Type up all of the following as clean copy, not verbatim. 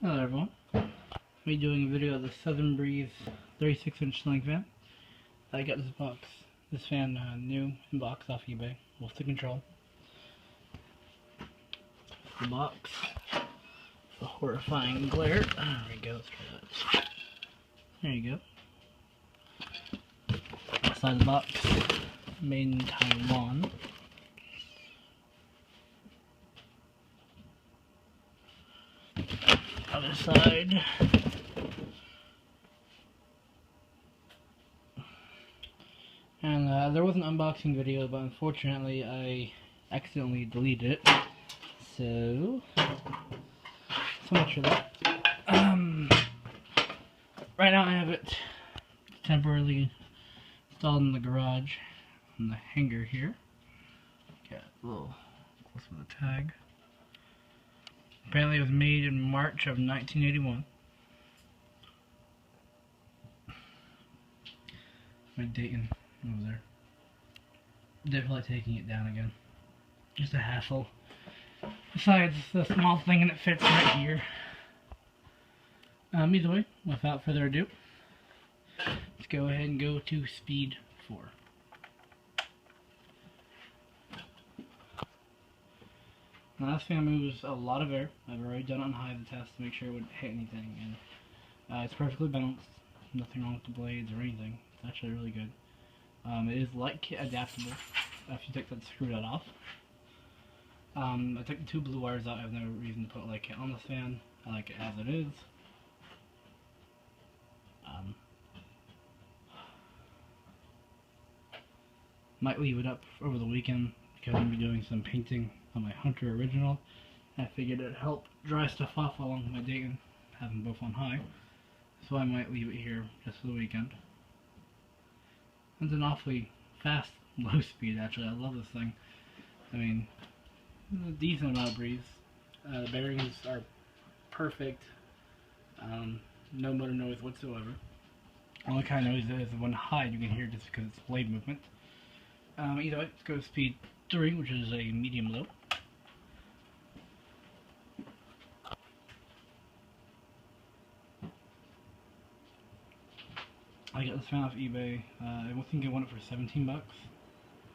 Hello everyone, me doing a video of the Southern Breeze 36-inch ceiling fan. I got this fan new in box off eBay, with the control. The box, the horrifying glare. There we go, let's try that. There you go. Outside the box, made in Taiwan. Other side. And there was an unboxing video, but unfortunately I accidentally deleted it. So much for that. Right now I have it temporarily installed in the garage on the hanger here. Got a little close with the tag. Apparently it was made in March of 1981. My Dayton over there. Definitely taking it down again. Just a hassle. Besides the small thing and it fits right here. Either way, without further ado, let's go ahead and go to speed 4. Now this fan moves a lot of air. I've already done it on high the test to make sure it wouldn't hit anything, and it's perfectly balanced. Nothing wrong with the blades or anything. It's actually really good. It is light kit adaptable if you take that screw that off. I took the 2 blue wires out. I have no reason to put light kit on this fan. I like it as it is. Might leave it up over the weekend because I'm going to be doing some painting on my Hunter original. I figured it'd help dry stuff off along with my Dayton, have them both on high. So I might leave it here just for the weekend. It's an awfully fast, low speed actually. I love this thing. I mean, a decent amount of breeze. The bearings are perfect. No motor noise whatsoever. Only kind of noise is when high you can hear just because it's blade movement. Either way, let's go to speed 3, which is a medium low. I got this fan off eBay. I think I won it for 17 bucks,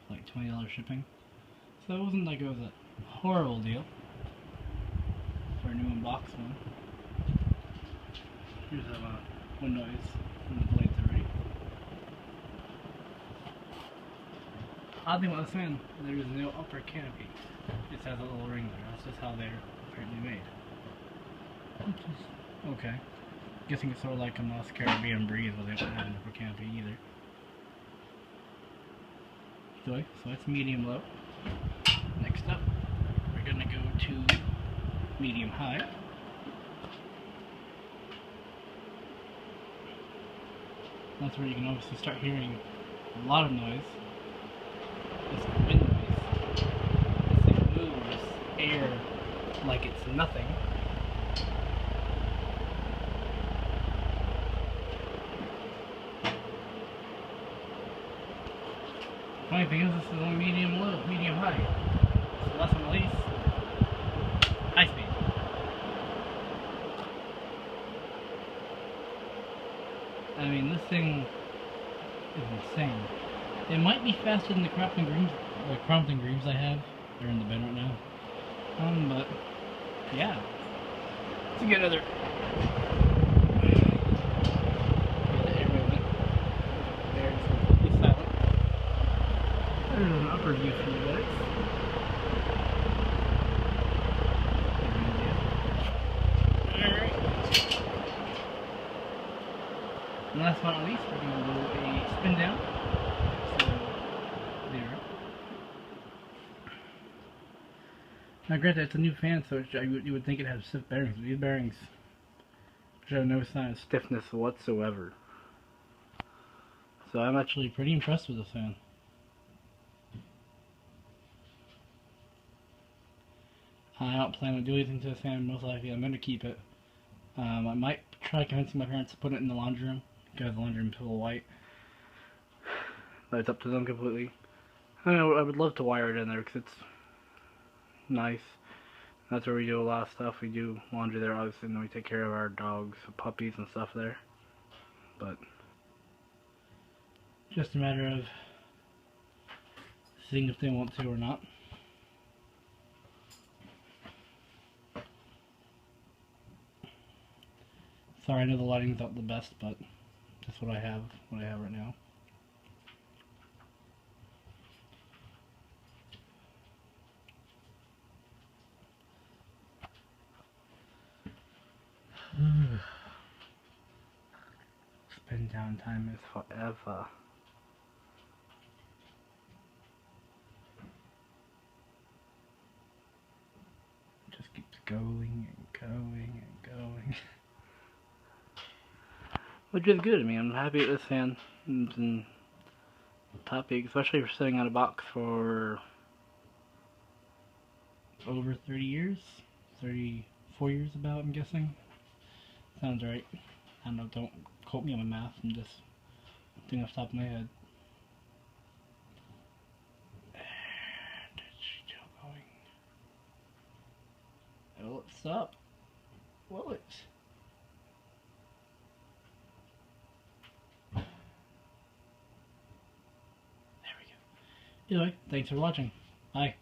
like $20 shipping. So it wasn't like it was a horrible deal for a new unboxed one. Here's one noise from the blades already. Odd thing about this fan, there is no upper canopy. It just has a little ring there. That's just how they're apparently made. Which is okay. Guessing it's sort of like a Moss Caribbean Breeze where they don't have an upper canopy either. So it's medium low. Next up, we're gonna go to medium high. That's where you can obviously start hearing a lot of noise. It's wind noise. This thing moves air like it's nothing. Funny thing is, this is only medium low, medium high. So less than least high speed. I mean, this thing is insane. It might be faster than the Crompton Greaves I have. They're in the bin right now. But yeah. Let's get another. There's an upper view for you guys. Alright. And last but not least, we're going to do a spin down. So, there. Now granted, it's a new fan, so you would think it has stiff bearings, but these bearings show no sign of stiffness whatsoever. So I'm actually pretty impressed with this fan. I don't plan on doing anything to this fan. Most likely I'm going to keep it. I might try convincing my parents to put it in the laundry room, because the laundry room is a little white. But it's up to them completely. I would love to wire it in there because it's nice. That's where we do a lot of stuff. We do laundry there, obviously, and then we take care of our dogs, puppies, and stuff there. But just a matter of seeing if they want to or not. Sorry, I know the lighting's not the best, but that's what I have right now. Spend downtime is forever. Just keeps going and going and going. Which is good. I mean, I'm happy with this fan. It's in top peak, especially for sitting on a box for over 30 years. 34 years about, I'm guessing. Sounds right. I don't know, don't quote me on my math, I'm just thinking off the top of my head. And it's still going. Will it stop? Will it? There we go. Anyway, thanks for watching. Bye.